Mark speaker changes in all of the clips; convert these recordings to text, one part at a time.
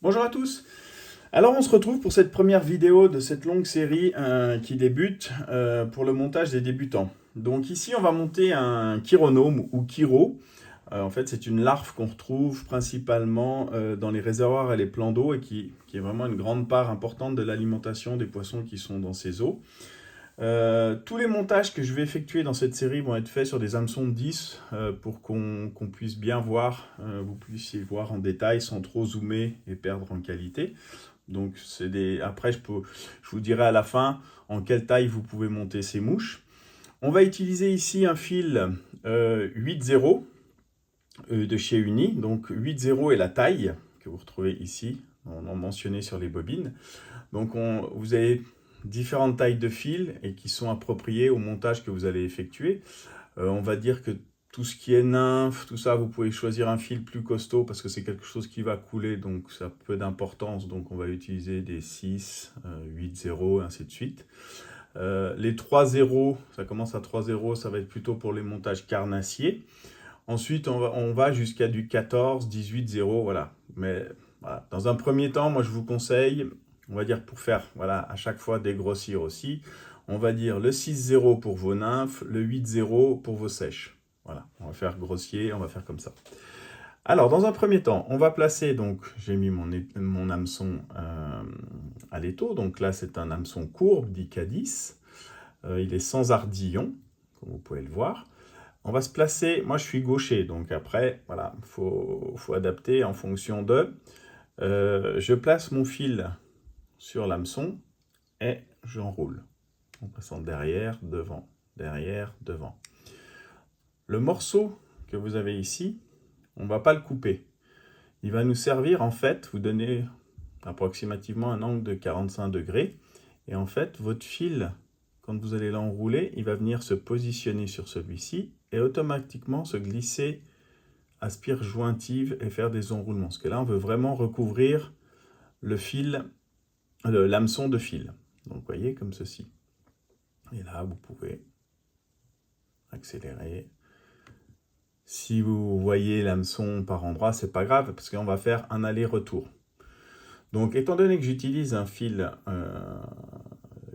Speaker 1: Bonjour à tous. Alors on se retrouve pour cette première vidéo de cette longue série qui débute pour le montage des débutants. Donc ici on va monter un chironome ou chiro. En fait c'est une larve qu'on retrouve principalement dans les réservoirs et les plans d'eau et qui est vraiment une grande part importante de l'alimentation des poissons qui sont dans ces eaux. Tous les montages que je vais effectuer dans cette série vont être faits sur des hameçons de 10 pour qu'on puisse bien voir, vous puissiez voir en détail sans trop zoomer et perdre en qualité. Donc après je vous dirai à la fin en quelle taille vous pouvez monter ces mouches. On va utiliser ici un fil 8-0 de chez Uni. Donc 8-0 est la taille que vous retrouvez ici, on en mentionné sur les bobines. Donc vous avez différentes tailles de fils et qui sont appropriées au montage que vous allez effectuer. On va dire que tout ce qui est nymphe, tout ça, vous pouvez choisir un fil plus costaud parce que c'est quelque chose qui va couler, donc ça a peu d'importance. Donc on va utiliser des 6, 8 0, ainsi de suite. Les 3 0, ça commence à 3 0, ça va être plutôt pour les montages carnassiers. Ensuite, on va jusqu'à du 14, 18, 0, voilà. Mais voilà. Dans un premier temps, moi je vous conseille, on va dire pour faire à chaque fois dégrossir aussi, on va dire le 6-0 pour vos nymphes, le 8-0 pour vos sèches. Voilà, on va faire grossier, on va faire comme ça. Alors, dans un premier temps, on va placer, donc j'ai mis mon hameçon à l'étau, donc là c'est un hameçon courbe, dit K10. Il est sans ardillon, comme vous pouvez le voir. On va se placer, moi je suis gaucher, donc après, voilà, faut adapter en fonction de. Je place mon fil sur l'hameçon et j'enroule. En passant derrière, devant, derrière, devant. Le morceau que vous avez ici, on ne va pas le couper. Il va nous servir en fait, vous donner approximativement un angle de 45 degrés. Et en fait, votre fil, quand vous allez l'enrouler, il va venir se positionner sur celui-ci et automatiquement se glisser à spire jointive et faire des enroulements. Parce que là, on veut vraiment recouvrir le fil, l'hameçon de fil. Donc, vous voyez, comme ceci. Et là, vous pouvez accélérer. Si vous voyez l'hameçon par endroit, c'est pas grave parce qu'on va faire un aller-retour. Donc, étant donné que j'utilise un fil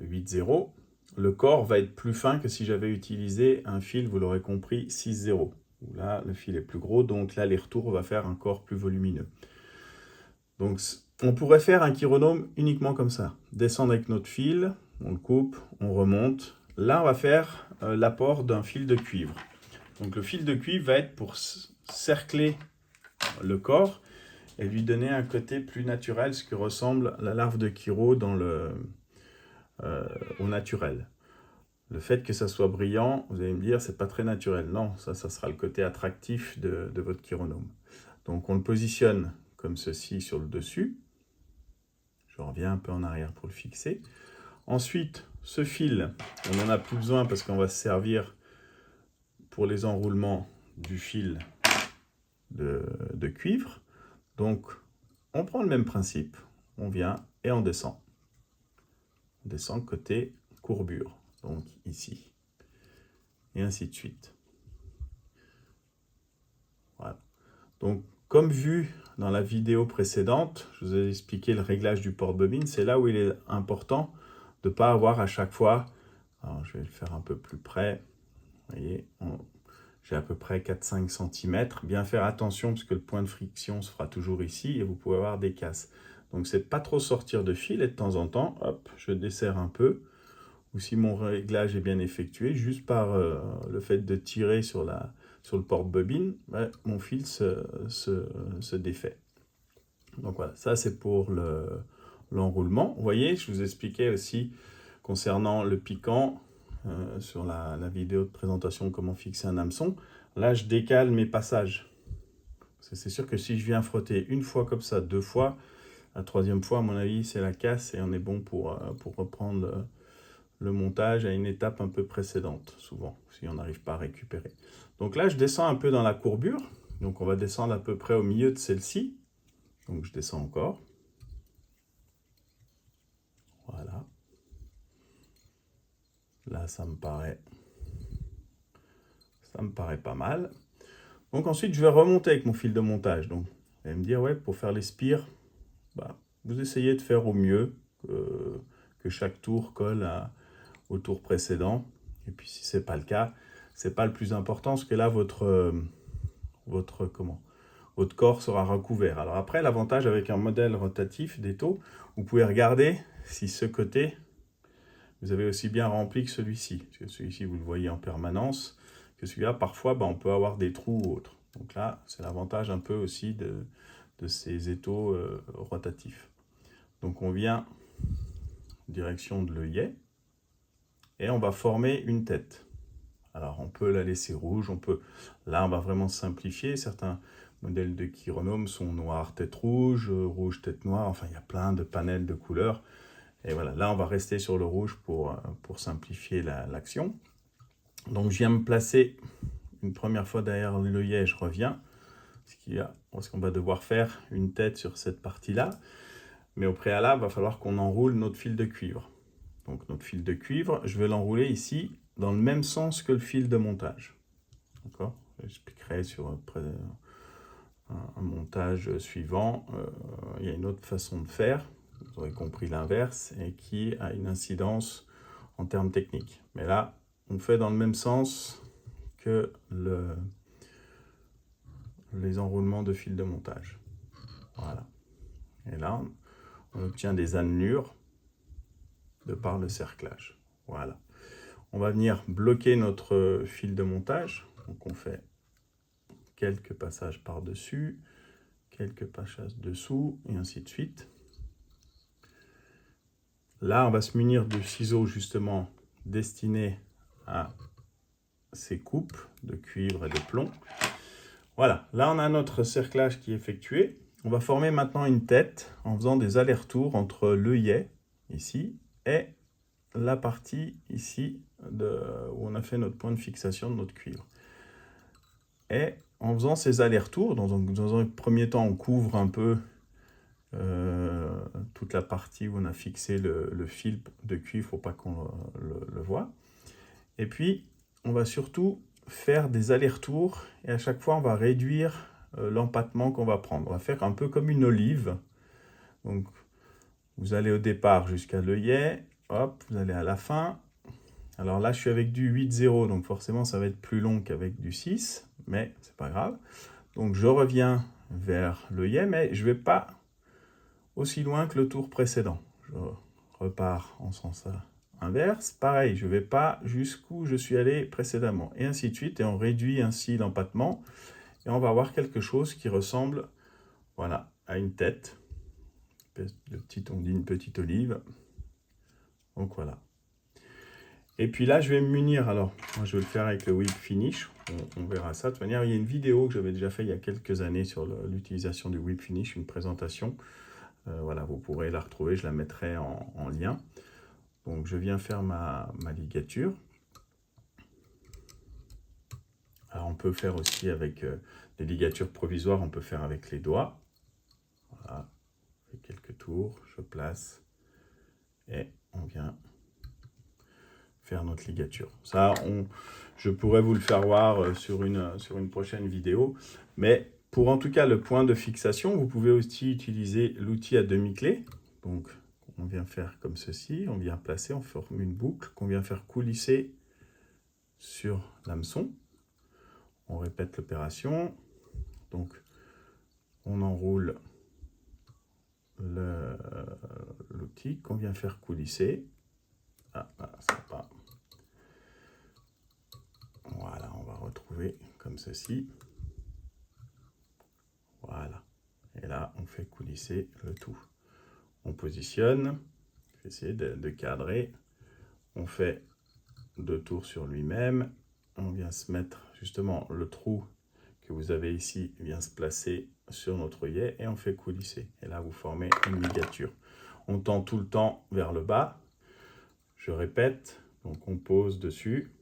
Speaker 1: 8-0, le corps va être plus fin que si j'avais utilisé un fil, vous l'aurez compris, 6-0. Là, le fil est plus gros, donc l'aller-retour va faire un corps plus volumineux. Donc, on pourrait faire un chironome uniquement comme ça. Descendre avec notre fil, on le coupe, on remonte. Là, on va faire l'apport d'un fil de cuivre. Donc, le fil de cuivre va être pour cercler le corps et lui donner un côté plus naturel, ce que ressemble la larve de chiro au naturel. Le fait que ça soit brillant, vous allez me dire, c'est pas très naturel. Non, ça sera le côté attractif de votre chironome. Donc, on le positionne comme ceci sur le dessus. Je reviens un peu en arrière pour le fixer. Ensuite, ce fil, on n'en a plus besoin parce qu'on va se servir pour les enroulements du fil de cuivre. Donc, on prend le même principe. On vient et on descend. On descend côté courbure, donc ici. Et ainsi de suite. Voilà. Donc, comme vu dans la vidéo précédente, je vous ai expliqué le réglage du porte-bobine. C'est là où il est important de ne pas avoir à chaque fois, alors je vais le faire un peu plus près, vous voyez, j'ai à peu près 4-5 cm. Bien faire attention parce que le point de friction se fera toujours ici et vous pouvez avoir des casses. Donc c'est pas trop sortir de fil et de temps en temps, hop, je desserre un peu. Ou si mon réglage est bien effectué, juste par le fait de tirer sur le porte-bobine, mon fil se défait. Donc voilà, ça c'est pour l'enroulement. Vous voyez, je vous expliquais aussi concernant le piquant sur la vidéo de présentation de comment fixer un hameçon. Là, je décale mes passages. C'est sûr que si je viens frotter une fois comme ça, 2 fois, la 3e fois, à mon avis, c'est la casse et on est bon pour reprendre le montage à une étape un peu précédente, souvent, si on n'arrive pas à récupérer. Donc là, je descends un peu dans la courbure. Donc on va descendre à peu près au milieu de celle-ci. Donc je descends encore. Voilà. Là, ça me paraît pas mal. Donc ensuite, je vais remonter avec mon fil de montage. Donc, vous allez me dire, ouais, pour faire les spires, vous essayez de faire au mieux, que chaque tour colle au tour précédent. Et puis si ce n'est pas le cas, ce n'est pas le plus important, parce que là, votre corps sera recouvert. Alors après, l'avantage avec un modèle rotatif d'étau, vous pouvez regarder si ce côté, vous avez aussi bien rempli que celui-ci. Parce que celui-ci, vous le voyez en permanence, que celui-là, parfois, on peut avoir des trous ou autres. Donc là, c'est l'avantage un peu aussi de ces étaux rotatifs. Donc on vient en direction de l'œillet et on va former une tête. Alors on peut la laisser rouge, là on va vraiment simplifier. Certains modèles de chironome sont noir tête rouge, rouge tête noire, enfin il y a plein de panels de couleurs. Et voilà, là on va rester sur le rouge pour simplifier l'action. Donc je viens me placer une première fois derrière l'œillet, je reviens. Parce qu'on va devoir faire une tête sur cette partie-là. Mais au préalable, il va falloir qu'on enroule notre fil de cuivre. Donc notre fil de cuivre, je vais l'enrouler ici dans le même sens que le fil de montage. D'accord ? J'expliquerai sur un montage suivant. Il y a une autre façon de faire, vous aurez compris l'inverse, et qui a une incidence en termes techniques. Mais là, on fait dans le même sens que les enroulements de fil de montage. Voilà. Et là, on obtient des annelures de par le cerclage. Voilà. On va venir bloquer notre fil de montage. Donc on fait quelques passages par-dessus, quelques passages dessous, et ainsi de suite. Là, on va se munir de ciseaux justement destinés à ces coupes de cuivre et de plomb. Voilà, là on a notre cerclage qui est effectué. On va former maintenant une tête en faisant des allers-retours entre l'œillet, ici, et la partie ici où on a fait notre point de fixation de notre cuivre. Et en faisant ces allers-retours, dans un premier temps, on couvre un peu toute la partie où on a fixé le fil de cuivre pour pas qu'on le voit. Et puis, on va surtout faire des allers-retours et à chaque fois, on va réduire l'empattement qu'on va prendre. On va faire un peu comme une olive. Donc, vous allez au départ jusqu'à l'œillet, hop, vous allez à la fin. Alors là, je suis avec du 8-0, donc forcément, ça va être plus long qu'avec du 6, mais c'est pas grave. Donc, je reviens vers l'œillet, mais je ne vais pas aussi loin que le tour précédent. Je repars en sens inverse. Pareil, je ne vais pas jusqu'où je suis allé précédemment, et ainsi de suite. Et on réduit ainsi l'empattement, et on va avoir quelque chose qui ressemble, voilà, à une tête. On dit une petite olive. Donc voilà. Et puis là, je vais me munir. Alors, moi, je vais le faire avec le Whip Finish. On verra ça. De toute manière, il y a une vidéo que j'avais déjà fait il y a quelques années sur l'utilisation du Whip Finish, une présentation. Voilà, vous pourrez la retrouver. Je la mettrai en lien. Donc, je viens faire ma ligature. Alors, on peut faire aussi avec des ligatures provisoires. On peut faire avec les doigts. Voilà. Je fais quelques tours. Je place. Et on vient faire notre ligature. Ça, je pourrais vous le faire voir sur une prochaine vidéo. Mais pour en tout cas le point de fixation, vous pouvez aussi utiliser l'outil à demi-clé. Donc, on vient faire comme ceci. On vient placer, on forme une boucle qu'on vient faire coulisser sur l'hameçon. On répète l'opération. Donc, on enroule l'outil qu'on vient faire coulisser. Ah, ça va pas. Voilà, on va retrouver comme ceci. Voilà. Et là, on fait coulisser le tout. On positionne. Je vais essayer de cadrer. On fait 2 tours sur lui-même. On vient se mettre justement le trou que vous avez ici vient se placer sur notre œillet et on fait coulisser. Et là, vous formez une ligature. On tend tout le temps vers le bas. Je répète. Donc, on pose dessus.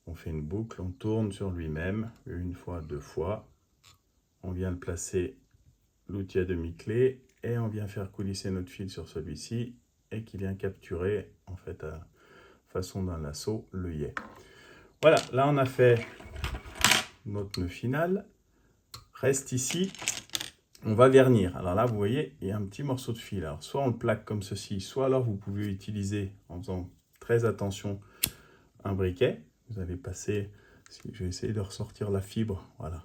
Speaker 1: On fait une boucle, on tourne sur lui-même, 1 fois, 2 fois. On vient le placer l'outil à demi-clé et on vient faire coulisser notre fil sur celui-ci et qui vient capturer, en fait, à façon d'un lasso, l'œillet. Voilà, là on a fait notre nœud final. Reste ici on va vernir. Alors là, vous voyez, il y a un petit morceau de fil. Alors, soit on le plaque comme ceci, soit alors vous pouvez utiliser, en faisant très attention, un briquet. Vous allez passer, je vais essayer de ressortir la fibre, voilà.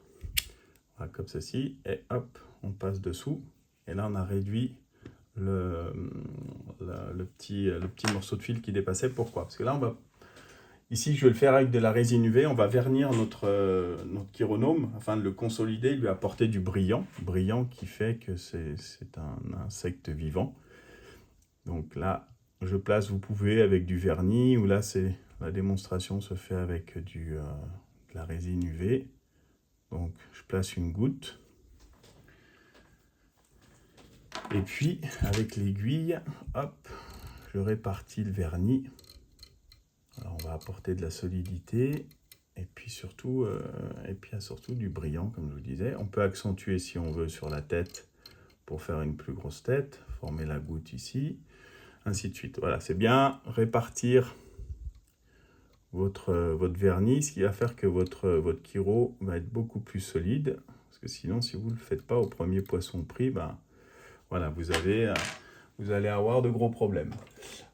Speaker 1: Voilà, comme ceci, et hop, on passe dessous. Et là, on a réduit le petit morceau de fil qui dépassait. Pourquoi? Parce que là, ici, je vais le faire avec de la résine UV. On va vernir notre chironome afin de le consolider, lui apporter du brillant qui fait que c'est un insecte vivant. Donc là, je place, vous pouvez avec du vernis, ou là, la démonstration se fait avec de la résine UV. Donc, je place une goutte. Et puis, avec l'aiguille, hop, je répartis le vernis. Alors, on va apporter de la solidité et puis surtout du brillant, comme je vous disais. On peut accentuer si on veut sur la tête pour faire une plus grosse tête, former la goutte ici, ainsi de suite. Voilà, c'est bien répartir votre vernis, ce qui va faire que votre chiro va être beaucoup plus solide. Parce que sinon, si vous ne le faites pas au premier poisson pris, ben, voilà, vous allez avoir de gros problèmes.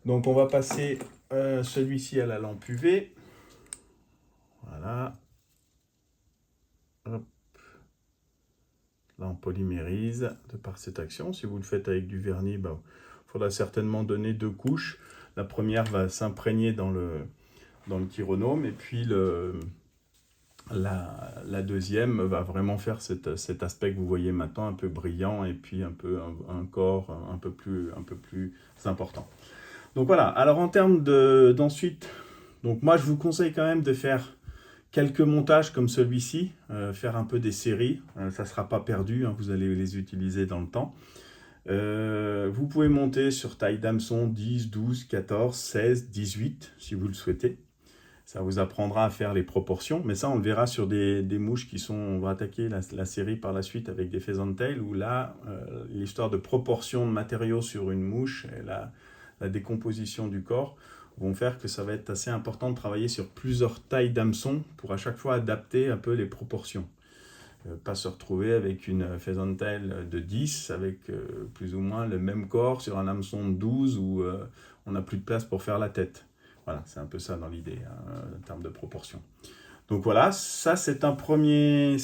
Speaker 1: Donc, on va passer celui-ci à la lampe UV. Voilà. Hop. Là, on polymérise de par cette action. Si vous le faites avec du vernis, il faudra certainement donner 2 couches. La première va s'imprégner dans le chironome, et puis la deuxième va vraiment faire cet aspect que vous voyez maintenant, un peu brillant, et puis un corps un peu plus important. Donc voilà, alors en termes d'ensuite, donc moi je vous conseille quand même de faire quelques montages comme celui-ci, faire un peu des séries, ça ne sera pas perdu, hein, vous allez les utiliser dans le temps. Vous pouvez monter sur taille d'hameçon 10, 12, 14, 16, 18 si vous le souhaitez. Ça vous apprendra à faire les proportions, mais ça on le verra sur des mouches on va attaquer la série par la suite avec des pheasant tail, où là, l'histoire de proportion de matériaux sur une mouche et la décomposition du corps vont faire que ça va être assez important de travailler sur plusieurs tailles d'hameçon pour à chaque fois adapter un peu les proportions. Pas se retrouver avec une pheasant tail de 10 avec plus ou moins le même corps sur un hameçon de 12 où on n'a plus de place pour faire la tête. Voilà, c'est un peu ça dans l'idée, hein, en termes de proportion. Donc voilà, ça c'est un premier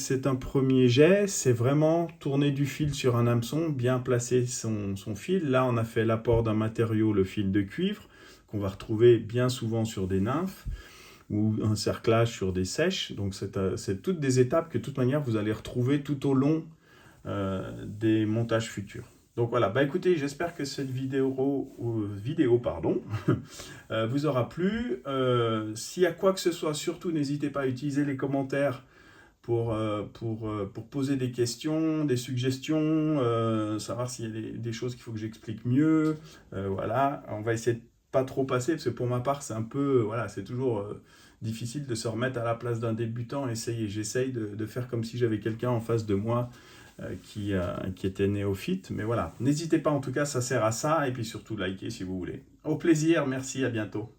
Speaker 1: jet, c'est vraiment tourner du fil sur un hameçon, bien placer son fil. Là on a fait l'apport d'un matériau, le fil de cuivre, qu'on va retrouver bien souvent sur des nymphes, ou un cerclage sur des sèches. Donc c'est toutes des étapes que de toute manière vous allez retrouver tout au long des montages futurs. Donc voilà, écoutez, j'espère que cette vidéo vous aura plu. S'il y a quoi que ce soit, surtout n'hésitez pas à utiliser les commentaires pour poser des questions, des suggestions, savoir s'il y a des choses qu'il faut que j'explique mieux. Voilà, on va essayer de pas trop passer, parce que pour ma part, c'est un peu, voilà, c'est toujours difficile de se remettre à la place d'un débutant. J'essaye de faire comme si j'avais quelqu'un en face de moi qui était néophyte. Mais voilà, n'hésitez pas, en tout cas, ça sert à ça. Et puis surtout, likez si vous voulez. Au plaisir, merci, à bientôt.